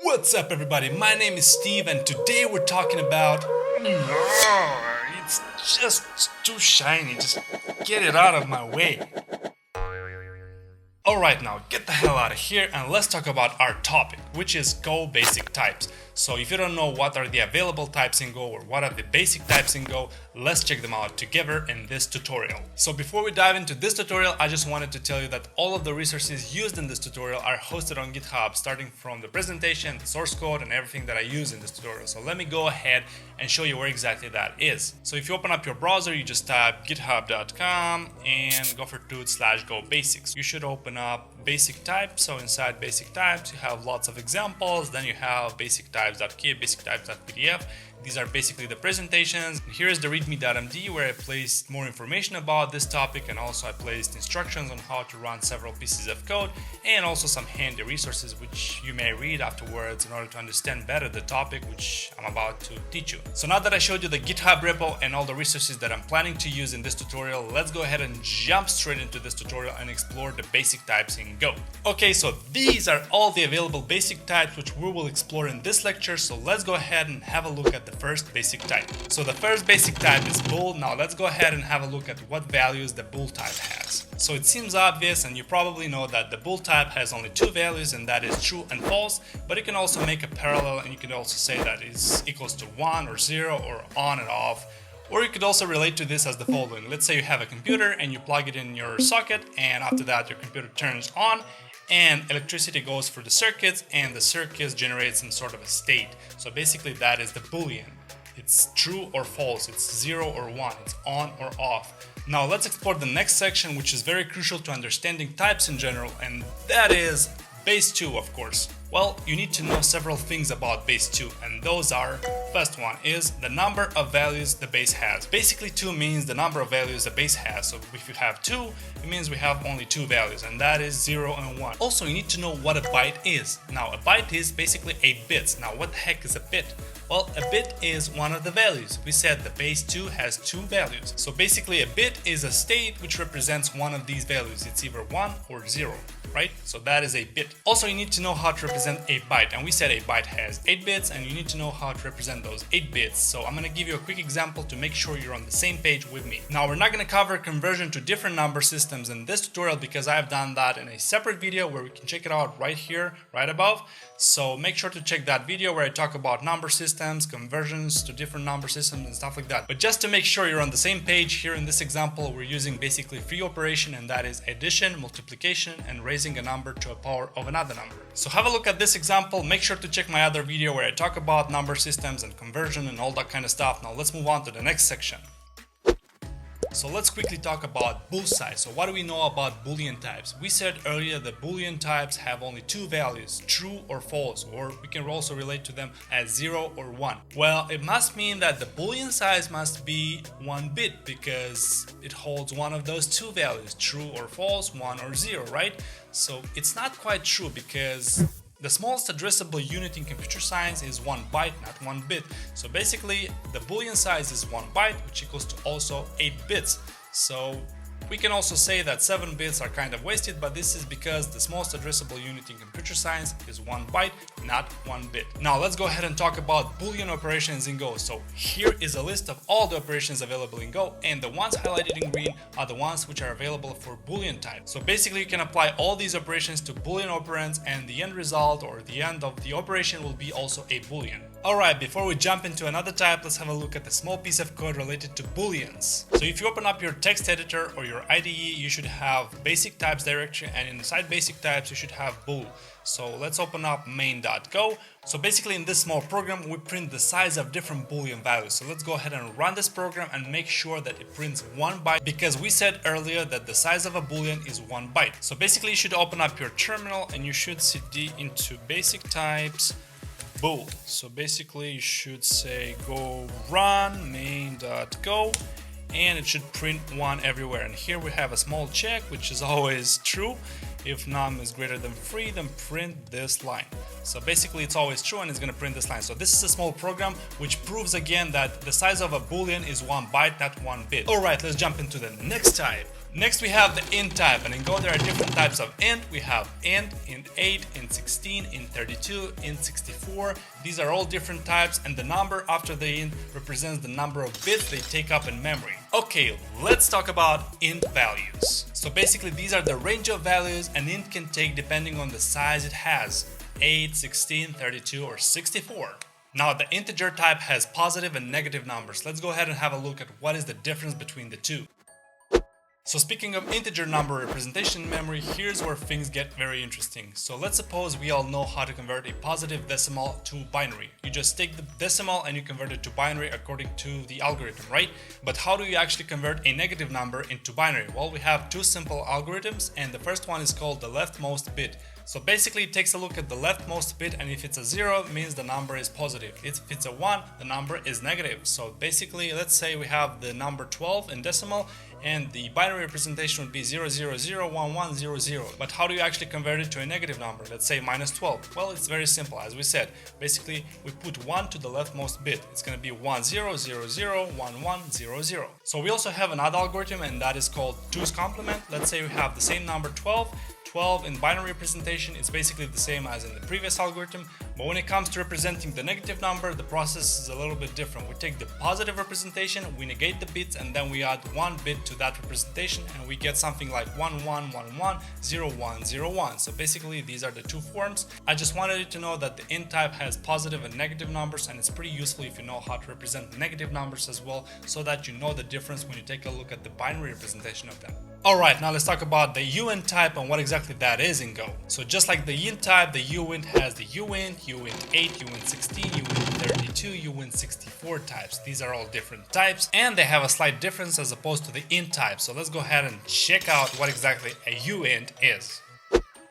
What's up everybody, my name is Steve and today we're talking about... It's just too shiny, just get it out of my way. Alright, now get the hell out of here and let's talk about our topic, which is Go basic types. So if you don't know what are the available types in Go or what are the basic types in Go, let's check them out together in this tutorial. So before we dive into this tutorial, I just wanted to tell you that all of the resources used in this tutorial are hosted on GitHub, starting from the presentation, the source code, and everything that I use in this tutorial. So let me go ahead and show you where exactly that is. So if you open up your browser, you just type github.com and go for /go basics. You should open up basic types. So inside basic types, you have lots of examples. Then you have basic types.key, basic types.pdf. These are basically the presentations. Here is the readme.md where I placed more information about this topic, and also I placed instructions on how to run several pieces of code and also some handy resources which you may read afterwards in order to understand better the topic which I'm about to teach you. So now that I showed you the GitHub repo and all the resources that I'm planning to use in this tutorial, let's go ahead and jump straight into this tutorial and explore the basic types in Go. Okay, so these are all the available basic types which we will explore in this lecture, so let's go ahead and have a look at the first basic type. So the first basic type is bool. Now let's go ahead and have a look at what values the bool type has. So it seems obvious, and you probably know that the bool type has only two values, and that is true and false, but you can also make a parallel and you can also say that is equals to 1 or 0 or on and off. Or you could also relate to this as the following. Let's say you have a computer and you plug it in your socket, and after that your computer turns on and electricity goes through the circuits and the circuits generate some sort of a state. So basically that is the Boolean. It's true or false, it's 0 or 1, it's on or off. Now let's explore the next section, which is very crucial to understanding types in general, and that is base 2, of course. Well, you need to know several things about base 2, and those are, first one is the number of values the base has. Basically 2 means the number of values the base has, so if you have 2, it means we have only 2 values, and that is 0 and 1. Also, you need to know what a byte is. Now, a byte is basically 8 bits. Now, what the heck is a bit? Well, a bit is one of the values. We said the base 2 has 2 values. So basically a bit is a state which represents one of these values. It's either 1 or 0, right? So that is a bit. Also, you need to know how to represent a byte. And we said a byte has 8 bits, and you need to know how to represent those 8 bits. So I'm going to give you a quick example to make sure you're on the same page with me. Now, we're not going to cover conversion to different number systems in this tutorial because I've done that in a separate video where we can check it out right here, right above. So make sure to check that video where I talk about number systems, conversions to different number systems and stuff like that. But just to make sure you're on the same page, here in this example, we're using basically 3 operation, and that is addition, multiplication, and raising a number to a power of another number. So have a look at this example. Make sure to check my other video where I talk about number systems and conversion and all that kind of stuff. Now let's move on to the next section. So let's quickly talk about bool size. So what do we know about Boolean types? We said earlier that Boolean types have only 2 values, true or false, or we can also relate to them as 0 or 1. Well, it must mean that the Boolean size must be 1 bit because it holds one of those 2 values, true or false, 1 or 0, right? So it's not quite true because the smallest addressable unit in computer science is 1 byte, not 1 bit. So basically, the Boolean size is 1 byte, which equals to also 8 bits. So we can also say that 7 bits are kind of wasted, but this is because the smallest addressable unit in computer science is 1 byte, not 1 bit. Now let's go ahead and talk about Boolean operations in Go. So here is a list of all the operations available in Go, and the ones highlighted in green are the ones which are available for Boolean type. So basically you can apply all these operations to Boolean operands, and the end result or the end of the operation will be also a Boolean. Alright, before we jump into another type, let's have a look at the small piece of code related to Booleans. So if you open up your text editor or your IDE, you should have basic types directory, and inside basic types you should have bool. So let's open up main.go. So basically in this small program we print the size of different Boolean values. So let's go ahead and run this program and make sure that it prints 1 byte, because we said earlier that the size of a Boolean is 1 byte. So basically you should open up your terminal and you should cd into basic types bool. So basically you should say go run main.go, and it should print 1 everywhere. And here we have a small check, which is always true. If num is greater than 3, then print this line. So basically it's always true and it's going to print this line. So this is a small program which proves again that the size of a Boolean is 1 byte, not 1 bit. Alright, let's jump into the next type. Next we have the int type, and in Go there are different types of int. We have int, int8, int16, int32, int64. These are all different types, and the number after the int represents the number of bits they take up in memory. Okay, let's talk about int values. So basically these are the range of values an int can take depending on the size it has: 8, 16, 32, or 64. Now the integer type has positive and negative numbers. Let's go ahead and have a look at what is the difference between the two. So speaking of integer number representation in memory, here's where things get very interesting. So let's suppose we all know how to convert a positive decimal to binary. You just take the decimal and you convert it to binary according to the algorithm, right? But how do you actually convert a negative number into binary? Well, we have two simple algorithms, and the first one is called the leftmost bit. So basically it takes a look at the leftmost bit, and if it's a 0, it means the number is positive. If it's a 1, the number is negative. So basically, let's say we have the number 12 in decimal, and the binary representation would be 0001100. But how do you actually convert it to a negative number? Let's say minus 12. Well, it's very simple. As we said, basically we put 1 to the leftmost bit. It's going to be 10001100. So we also have another algorithm, and that is called 2's complement. Let's say we have the same number 12. 12 in binary representation is basically the same as in the previous algorithm, but when it comes to representing the negative number, the process is a little bit different. We take the positive representation, we negate the bits, and then we add one bit to that representation, and we get something like 11110101. So basically these are the two forms. I just wanted you to know that the int type has positive and negative numbers, and it's pretty useful if you know how to represent negative numbers as well, so that you know the difference when you take a look at the binary representation of them. Alright, now let's talk about the UINT type and what exactly that is in Go. So just like the int type, the UINT has the UINT, UINT8, UINT16, UINT32, UINT64 types. These are all different types, and they have a slight difference as opposed to the int type. So let's go ahead and check out what exactly a UINT is.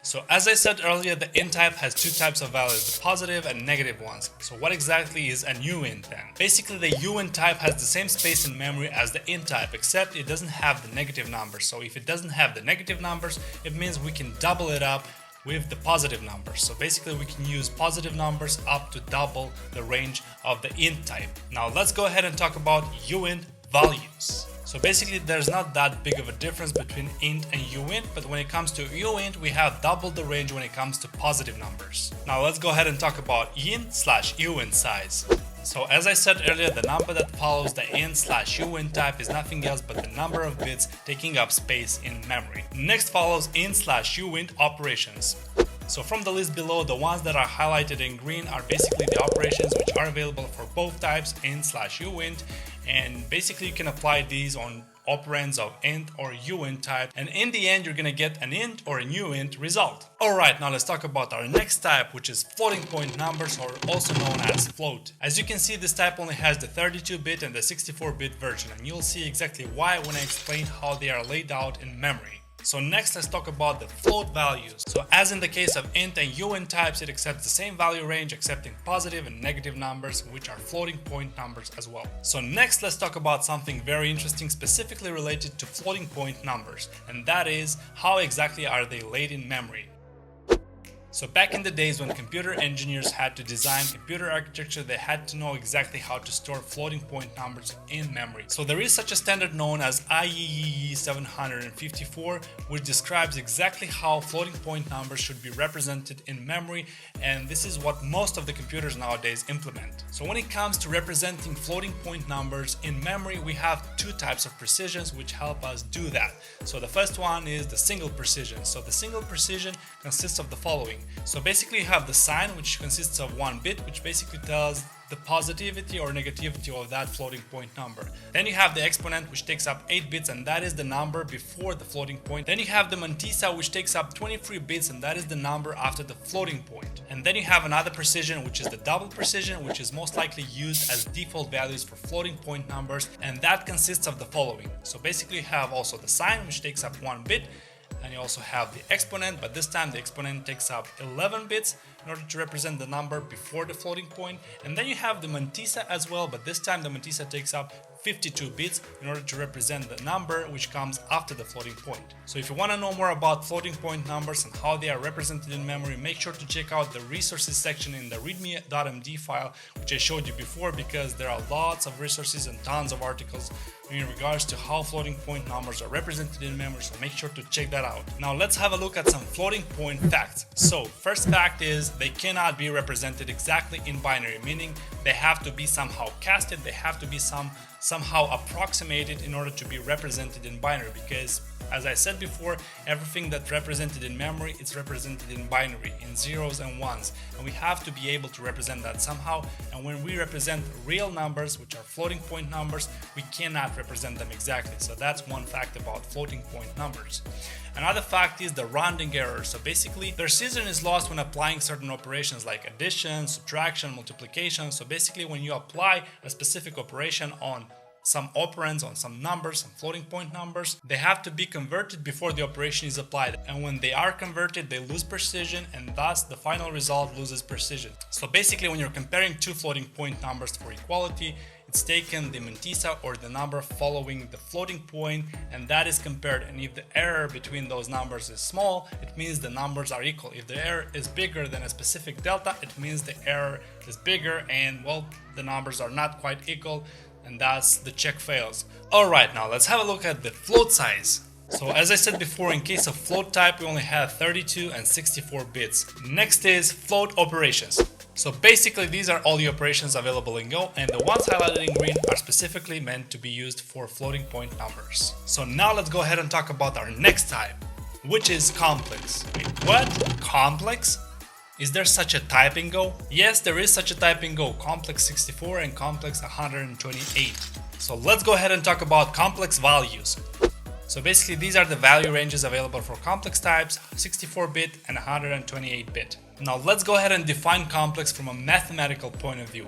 So as I said earlier, the int type has two types of values, the positive and negative ones. So what exactly is a UINT then? Basically the UINT type has the same space in memory as the int type, except it doesn't have the negative numbers. So if it doesn't have the negative numbers, it means we can double it up with the positive numbers. So basically we can use positive numbers up to double the range of the int type. Now let's go ahead and talk about UINT values. So basically there's not that big of a difference between int and UINT, but when it comes to UINT, we have double the range when it comes to positive numbers. Now let's go ahead and talk about int/UINT size. So as I said earlier, the number that follows the int/UINT type is nothing else but the number of bits taking up space in memory. Next follows int/UINT operations. So from the list below, the ones that are highlighted in green are basically the operations which are available for both types, int/UINT, and basically you can apply these on operands of int or UINT type, and in the end you're gonna get an int or a UINT result. Alright, now let's talk about our next type, which is floating point numbers, or also known as float. As you can see, this type only has the 32-bit and the 64-bit version, and you'll see exactly why when I explain how they are laid out in memory. So next let's talk about the float values. So as in the case of int and UINT types, it accepts the same value range, accepting positive and negative numbers, which are floating point numbers as well. So next let's talk about something very interesting specifically related to floating point numbers, and that is how exactly are they laid in memory. So back in the days when computer engineers had to design computer architecture, they had to know exactly how to store floating point numbers in memory. So there is such a standard known as IEEE 754, which describes exactly how floating point numbers should be represented in memory, and this is what most of the computers nowadays implement. So when it comes to representing floating point numbers in memory, we have two types of precisions which help us do that. So the first one is the single precision. So the single precision consists of the following. So basically you have the sign, which consists of one bit, which basically tells the positivity or negativity of that floating point number. Then you have the exponent, which takes up 8 bits, and that is the number before the floating point. Then you have the mantissa, which takes up 23 bits, and that is the number after the floating point. And then you have another precision, which is the double precision, which is most likely used as default values for floating point numbers, and that consists of the following. So basically you have also the sign, which takes up 1 bit, and you also have the exponent, but this time the exponent takes up 11 bits in order to represent the number before the floating point. And then you have the mantissa as well, but this time the mantissa takes up 52 bits in order to represent the number which comes after the floating point. So if you want to know more about floating point numbers and how they are represented in memory, make sure to check out the resources section in the readme.md file, which I showed you before, because there are lots of resources and tons of articles in regards to how floating point numbers are represented in memory, so make sure to check that out. Now let's have a look at some floating point facts. So first fact is they cannot be represented exactly in binary, meaning they have to be somehow casted, they have to be somehow approximated in order to be represented in binary, because as I said before, everything that's represented in memory is represented in binary, in zeros and ones, and we have to be able to represent that somehow. And when we represent real numbers, which are floating point numbers, we cannot represent them exactly. So that's one fact about floating point numbers. Another fact is the rounding error. So basically, precision is lost when applying certain operations like addition, subtraction, multiplication. So basically, when you apply a specific operation on some operands, on some numbers, some floating point numbers, they have to be converted before the operation is applied. And when they are converted, they lose precision, and thus the final result loses precision. So basically, when you're comparing two floating point numbers for equality, it's taken the mantissa, or the number following the floating point, and that is compared. And if the error between those numbers is small, it means the numbers are equal. If the error is bigger than a specific delta, it means the error is bigger, and well, the numbers are not quite equal, and thus the check fails. Alright, now let's have a look at the float size. So as I said before, in case of float type, we only have 32 and 64 bits. Next is float operations. So basically, these are all the operations available in Go, and the ones highlighted in green are specifically meant to be used for floating point numbers. So now let's go ahead and talk about our next type, which is complex. Wait, what? Complex? Is there such a type in Go? Yes, there is such a type in Go, complex 64 and complex 128. So let's go ahead and talk about complex values. So basically, these are the value ranges available for complex types, 64-bit and 128-bit. Now let's go ahead and define complex from a mathematical point of view.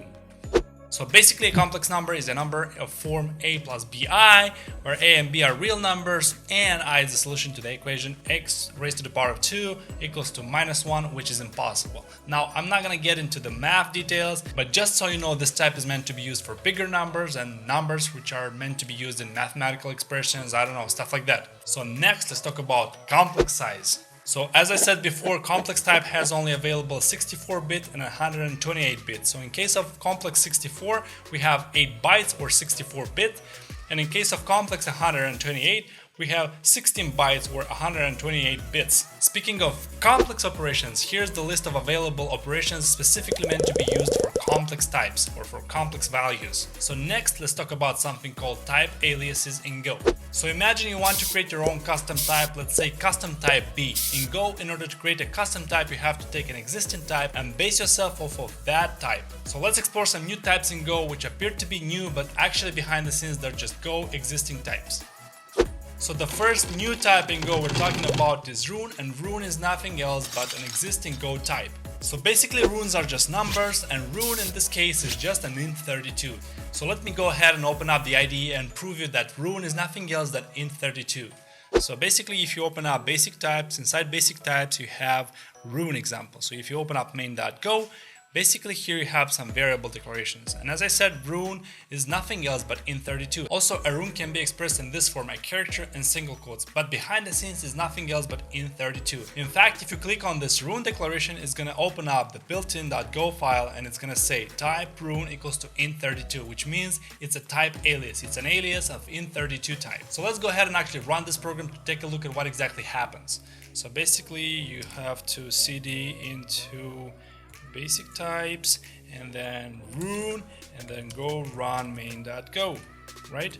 So basically, a complex number is a number of form a plus bi, where a and b are real numbers, and I is the solution to the equation x raised to the power of 2 equals to -1, which is impossible. Now, I'm not going to get into the math details, but just so you know, this type is meant to be used for bigger numbers and numbers which are meant to be used in mathematical expressions, I don't know, stuff like that. So next, let's talk about complex size. So as I said before, complex type has only available 64-bit and 128-bit. So in case of complex 64, we have 8 bytes or 64-bit. And in case of complex 128, we have 16 bytes or 128 bits. Speaking of complex operations, here's the list of available operations specifically meant to be used for complex types or for complex values. So next, let's talk about something called type aliases in Go. So imagine you want to create your own custom type, let's say custom type B. In Go, in order to create a custom type, you have to take an existing type and base yourself off of that type. So let's explore some new types in Go which appear to be new, but actually behind the scenes they're just Go existing types. So the first new type in Go we're talking about is rune, and rune is nothing else but an existing Go type. So basically, runes are just numbers, and rune in this case is just an int32. So let me go ahead and open up the IDE and prove you that rune is nothing else than int32. So basically, if you open up basic types, inside basic types you have rune example. So if you open up main.go, basically here you have some variable declarations, and as I said, rune is nothing else but int32. Also, a rune can be expressed in this form, a character and single quotes, but behind the scenes is nothing else but int32. In fact, if you click on this rune declaration, it's gonna open up the built-in.go file, and it's gonna say type rune equals to int32, which means it's a type alias. It's an alias of int32 type. So let's go ahead and actually run this program to take a look at what exactly happens. So basically, you have to cd into basic types and then rune and then go run main.go, right?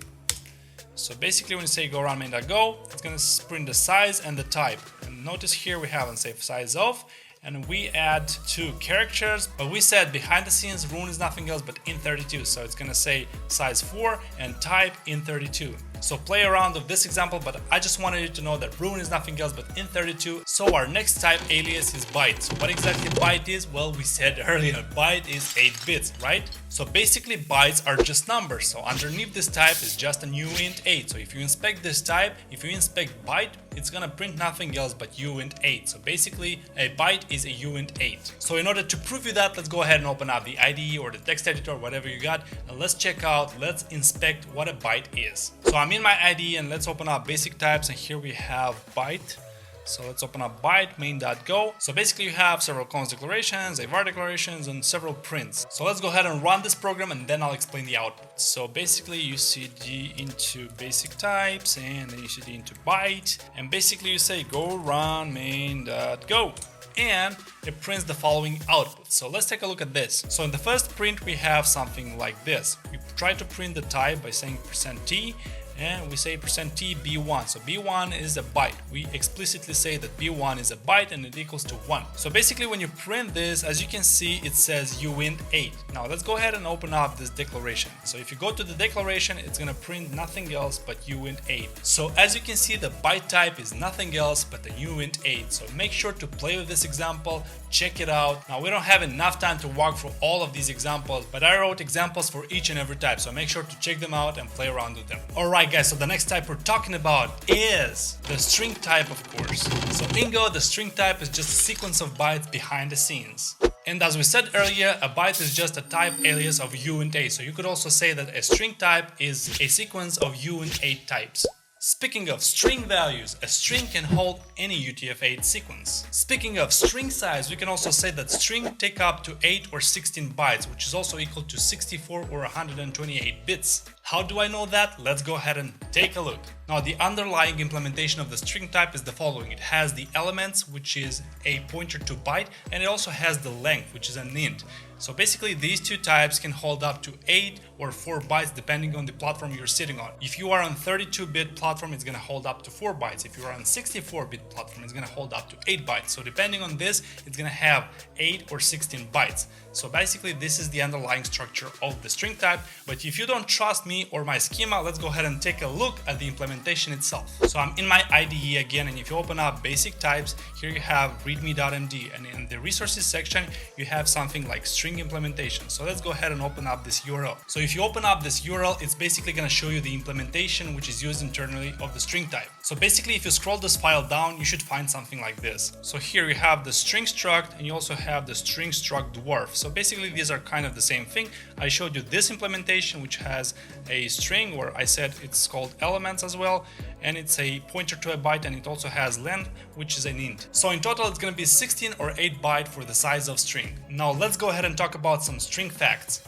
So basically, when you say go run main.go, it's going to print the size and the type. And notice here we have unsafe size of, and we add 2 characters, but we said behind the scenes rune is nothing else but int32, so it's going to say size 4 and type int32. So play around with this example, but I just wanted you to know that Rune is nothing else but int32. So our next type alias is byte. So what exactly byte is? Well, we said earlier, byte is 8 bits, right? So basically bytes are just numbers. So underneath this type is just a UINT8. So if you inspect this type, if you inspect byte, it's gonna print nothing else but UINT8. So basically a byte is a UINT8. So in order to prove you that, let's go ahead and open up the IDE or the text editor, whatever you got, and let's check out, let's inspect what a byte is. So I'm in my IDE and let's open up basic types, and here we have byte. So let's open up byte main.go. So basically you have several const declarations, a var declarations, and several prints. So let's go ahead and run this program and then I'll explain the output. So basically you cd into basic types and then you cd into byte, and basically you say go run main.go. And it prints the following output. So let's take a look at this. So in the first print we have something like this. We try to print the type by saying %t, and we say %t b1. So b1 is a byte. We explicitly say that b1 is a byte and it equals to 1. So basically when you print this, as you can see, it says uint8. Now let's go ahead and open up this declaration. So if you go to the declaration, it's gonna print nothing else but uint8. So as you can see, the byte type is nothing else but the uint8. So make sure to play with this example, check it out. Now we don't have enough time to walk through all of these examples, but I wrote examples for each and every type. So make sure to check them out and play around with them. Alright guys, so the next type we're talking about is the string type, of course. So in Go, the string type is just a sequence of bytes behind the scenes. And as we said earlier, a byte is just a type alias of uint8. So you could also say that a string type is a sequence of uint8 types. Speaking of string values, a string can hold any UTF-8 sequence. Speaking of string size, we can also say that string take up to 8 or 16 bytes, which is also equal to 64 or 128 bits. How do I know that? Let's go ahead and take a look. Now the underlying implementation of the string type is the following. It has the elements, which is a pointer to byte, and it also has the length, which is an int. So basically these two types can hold up to 8 or 4 bytes depending on the platform you're sitting on. If you are on 32-bit platform, it's gonna hold up to 4 bytes. If you are on 64-bit platform, it's gonna hold up to 8 bytes. So depending on this, it's gonna have 8 or 16 bytes. So basically this is the underlying structure of the string type. But if you don't trust me or my schema, let's go ahead and take a look at the implementation itself. So I'm in my IDE again, and if you open up basic types, here you have readme.md, and in the resources section you have something like string implementation. So let's go ahead and open up this URL. So if you open up this URL, it's basically going to show you the implementation which is used internally of the string type. So basically if you scroll this file down, you should find something like this. So here you have the string struct and you also have the string struct dwarf. So basically these are kind of the same thing. I showed you this implementation which has a string, where I said it's called elements as well, and it's a pointer to a byte, and it also has length, which is an int. So in total it's going to be 16 or 8 byte for the size of string. Now let's go ahead and talk about some string facts.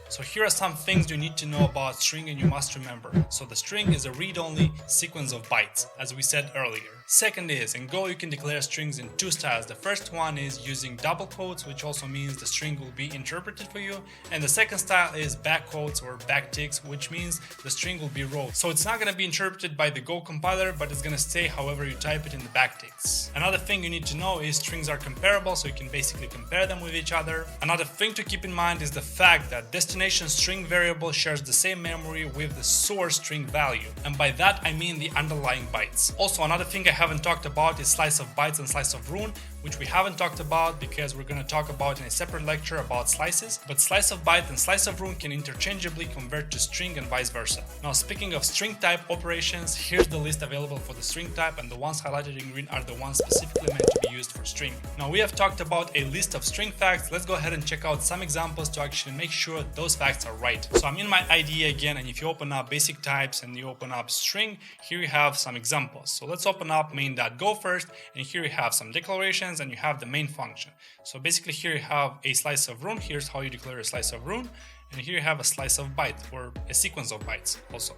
So here are some things you need to know about string and you must remember. So the string is a read-only sequence of bytes, as we said earlier. Second is, in Go you can declare strings in two styles. The first one is using double quotes, which also means the string will be interpreted for you. And the second style is back quotes or backticks, which means the string will be rolled. So it's not going to be interpreted by the Go compiler, but it's going to stay however you type it in the backticks. Another thing you need to know is strings are comparable, so you can basically compare them with each other. Another thing to keep in mind is the fact that destination string variable shares the same memory with the source string value. And by that I mean the underlying bytes. Also, another thing I haven't talked about is slice of bytes and slice of rune, which we haven't talked about because we're going to talk about in a separate lecture about slices. But slice of byte and slice of rune can interchangeably convert to string and vice versa. Now speaking of string type operations, here's the list available for the string type, and the ones highlighted in green are the ones specifically meant to be used for string. Now we have talked about a list of string facts. Let's go ahead and check out some examples to actually make sure those facts are right. So I'm in my IDE again, and if you open up basic types and you open up string, here you have some examples. So let's open up main.go first, and here you have some declarations and you have the main function. So basically here you have a slice of rune. Here's how you declare a slice of rune, and here you have a slice of byte or a sequence of bytes also.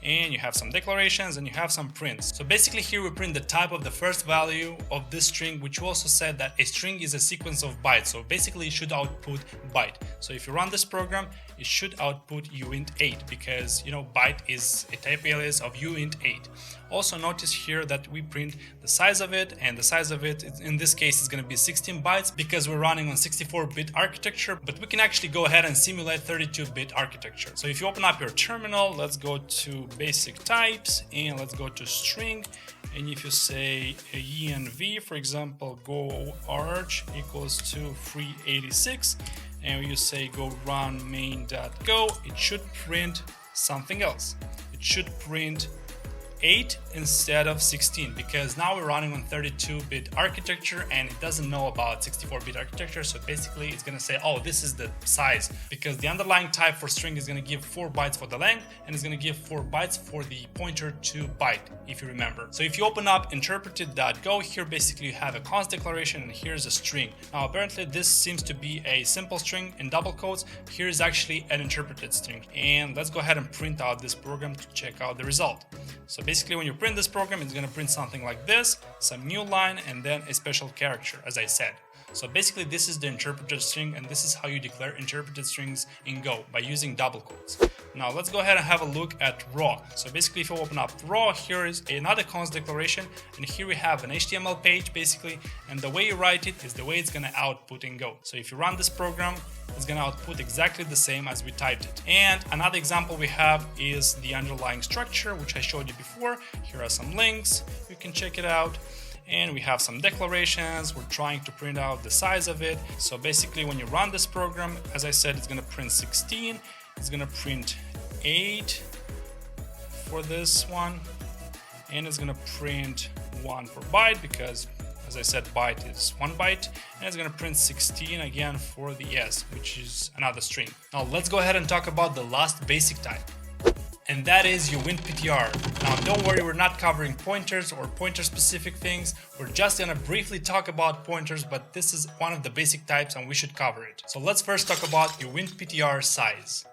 And you have some declarations and you have some prints. So basically here we print the type of the first value of this string, which we also said that a string is a sequence of bytes. So basically it should output byte. So if you run this program, it should output uint8 because, you know, byte is a type alias of uint8. Also notice here that we print the size of it, and the size of it in this case is going to be 16 bytes because we're running on 64-bit architecture, but we can actually go ahead and simulate 32-bit architecture. So if you open up your terminal, let's go to basic types and let's go to string. And if you say env, for example, go arch equals to 386, and you say go run main.go, it should print something else. It should print 8 instead of 16, because now we're running on 32-bit architecture and it doesn't know about 64-bit architecture. So basically it's going to say, oh, this is the size, because the underlying type for string is going to give 4 bytes for the length and it's going to give 4 bytes for the pointer to byte, if you remember. So if you open up interpreted.go, here basically you have a const declaration and here's a string. Now apparently this seems to be a simple string in double quotes. Here is actually an interpreted string, and let's go ahead and print out this program to check out the result. So basically when you print this program, it's going to print something like this, some new line, and then a special character, as I said. So basically this is the interpreted string, and this is how you declare interpreted strings in Go, by using double quotes. Now let's go ahead and have a look at raw. So basically if you open up raw, here is another const declaration, and here we have an HTML page basically, and the way you write it is the way it's going to output in Go. So if you run this program, it's going to output exactly the same as we typed it. And another example we have is the underlying structure, which I showed you before. Here are some links, you can check it out. And we have some declarations. We're trying to print out the size of it. So basically when you run this program, as I said, it's going to print 16. It's going to print 8 for this one. And it's going to print 1 for byte, because as I said, byte is 1 byte. And it's going to print 16 again for the S, which is another string. Now let's go ahead and talk about the last basic type, and that is UINTPTR. Now don't worry, we're not covering pointers or pointer specific things. We're just gonna briefly talk about pointers, but this is one of the basic types and we should cover it. So let's first talk about UINTPTR size.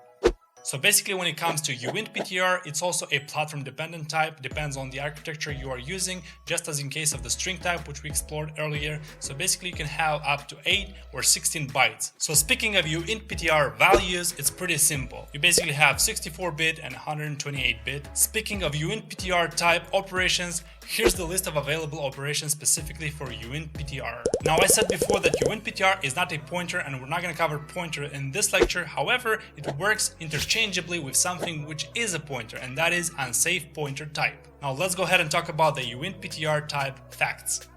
So basically when it comes to UINTPTR, it's also a platform dependent type, depends on the architecture you are using, just as in case of the string type, which we explored earlier. So basically you can have up to 8 or 16 bytes. So speaking of UINTPTR values, it's pretty simple. You basically have 64-bit and 128-bit. Speaking of UINTPTR type operations, here's the list of available operations specifically for UINTPTR. Now I said before that UINTPTR is not a pointer and we're not going to cover pointer in this lecture. However, it works interchangeably with something which is a pointer, and that is unsafe pointer type. Now let's go ahead and talk about the UINTPTR type facts.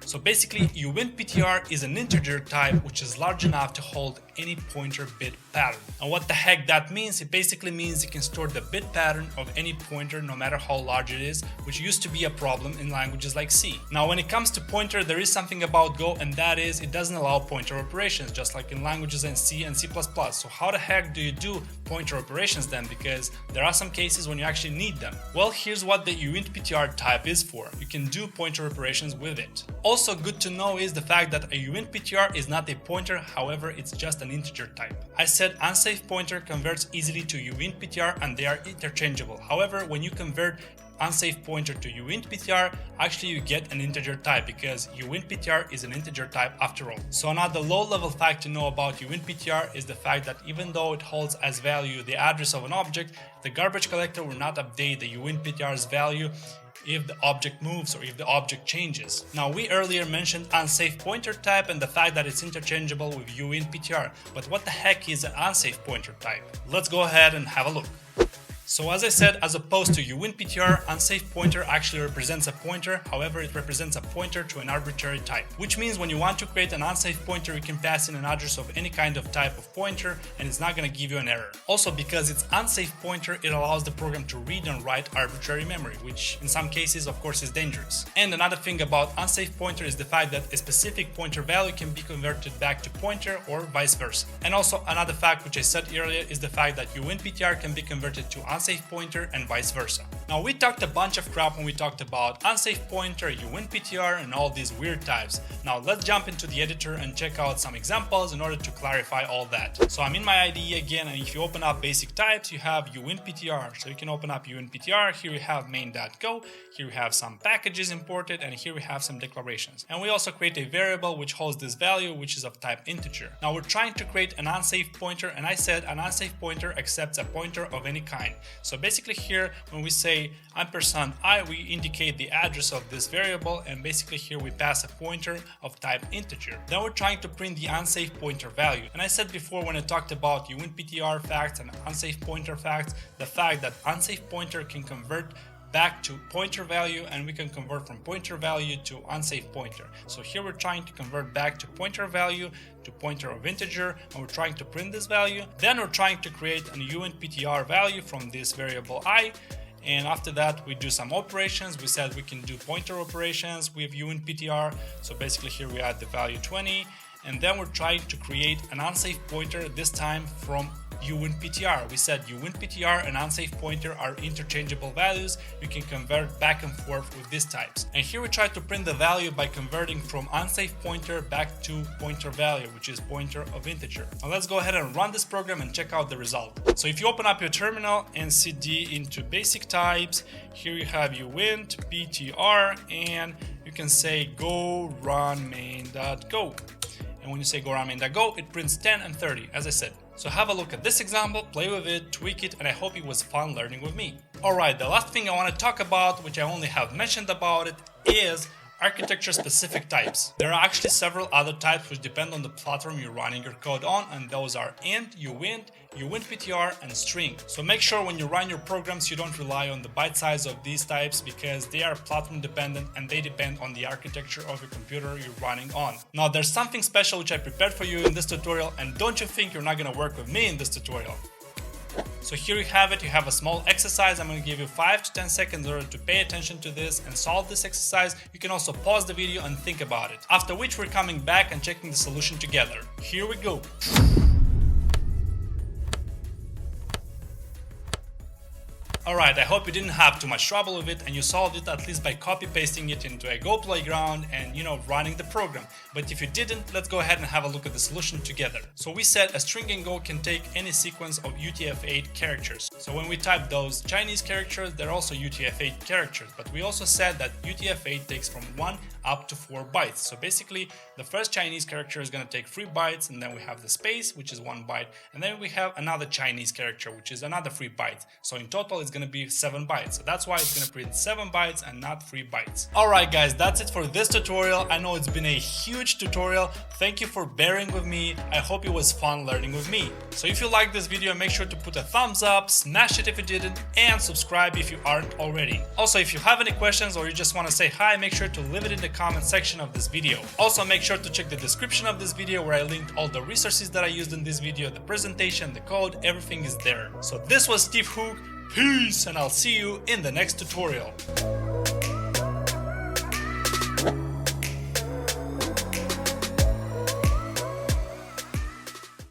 So basically UINTPTR is an integer type which is large enough to hold any pointer bit pattern. And what the heck that means? It basically means you can store the bit pattern of any pointer no matter how large it is, which used to be a problem in languages like C. Now when it comes to pointer, there is something about Go, and that is it doesn't allow pointer operations, just like in languages in C and C++. So how the heck do you do pointer operations then? Because there are some cases when you actually need them. Well, here's what the UINTPTR type is for. You can do pointer operations with it. Also good to know is the fact that a UINTPTR is not a pointer, however it's just an integer type. I said unsafe pointer converts easily to UINTPTR and they are interchangeable. However, when you convert unsafe pointer to UINTPTR, actually you get an integer type, because UINTPTR is an integer type after all. So another low-level fact to know about UINTPTR is the fact that even though it holds as value the address of an object, the garbage collector will not update the UINTPTR's value if the object moves or if the object changes. Now we earlier mentioned unsafe pointer type and the fact that it's interchangeable with UINTPTR, but what the heck is an unsafe pointer type? Let's go ahead and have a look. So as I said, as opposed to UINTPTR, unsafe pointer actually represents a pointer, however it represents a pointer to an arbitrary type. Which means when you want to create an unsafe pointer, you can pass in an address of any kind of type of pointer and it's not going to give you an error. Also, because it's unsafe pointer, it allows the program to read and write arbitrary memory, which in some cases of course is dangerous. And another thing about unsafe pointer is the fact that a specific pointer value can be converted back to pointer or vice versa. And also another fact which I said earlier is the fact that UINTPTR can be converted to unsafe pointer and vice versa. Now we talked a bunch of crap when we talked about unsafe pointer, UINTPTR and all these weird types. Now let's jump into the editor and check out some examples in order to clarify all that. So I'm in my IDE again, and if you open up basic types, you have UINTPTR. So you can open up UINTPTR, here we have main.go, here we have some packages imported, and here we have some declarations. And we also create a variable which holds this value, which is of type integer. Now we're trying to create an unsafe pointer, and I said an unsafe pointer accepts a pointer of any kind. So basically here, when we say %I, we indicate the address of this variable, and basically here we pass a pointer of type integer. Then we're trying to print the unsafe pointer value. And I said before when I talked about UINTPTR facts and unsafe pointer facts, the fact that unsafe pointer can convert back to pointer value, and we can convert from pointer value to unsafe pointer. So here we're trying to convert back to pointer value to pointer of integer, and we're trying to print this value. Then we're trying to create a UINTPTR value from this variable I, and after that we do some operations. We said we can do pointer operations with UINTPTR, so basically here we add the value 20, and then we're trying to create an unsafe pointer, this time from UINTPTR. We said UINTPTR and unsafe pointer are interchangeable values. You can convert back and forth with these types. And here we try to print the value by converting from unsafe pointer back to pointer value, which is pointer of integer. Now let's go ahead and run this program and check out the result. So if you open up your terminal and cd into basic types, here you have UINTPTR, and you can say go run main.go. And when you say go run main.go, it prints 10 and 30, as I said. So have a look at this example, play with it, tweak it, and I hope it was fun learning with me. Alright, the last thing I want to talk about, which I only have mentioned about it, is architecture-specific types. There are actually several other types which depend on the platform you're running your code on, and those are int, uint, UINTPTR, and string. So make sure when you run your programs you don't rely on the byte size of these types, because they are platform dependent and they depend on the architecture of your computer you're running on. Now there's something special which I prepared for you in this tutorial, and don't you think you're not going to work with me in this tutorial. So here you have it, you have a small exercise. I'm going to give you 5 to 10 seconds in order to pay attention to this and solve this exercise. You can also pause the video and think about it. After which we're coming back and checking the solution together. Here we go. Alright, I hope you didn't have too much trouble with it and you solved it at least by copy-pasting it into a Go playground and, running the program. But if you didn't, let's go ahead and have a look at the solution together. So we said a string in Go can take any sequence of UTF-8 characters. So when we type those Chinese characters, they're also UTF-8 characters. But we also said that UTF-8 takes from 1 up to 4 bytes. So basically, the first Chinese character is going to take 3 bytes, and then we have the space, which is 1 byte, and then we have another Chinese character, which is another 3 bytes. So in total, it's going to be 7 bytes. So that's why it's going to print 7 bytes and not 3 bytes. Alright guys, that's it for this tutorial. I know it's been a huge tutorial. Thank you for bearing with me. I hope it was fun learning with me. So if you liked this video, make sure to put a thumbs up, smash it if you didn't, and subscribe if you aren't already. Also, if you have any questions or you just want to say hi, make sure to leave it in the comment section of this video. Also, make sure to check the description of this video where I linked all the resources that I used in this video, the presentation, the code, everything is there. So this was Steve Hook. Peace, and I'll see you in the next tutorial.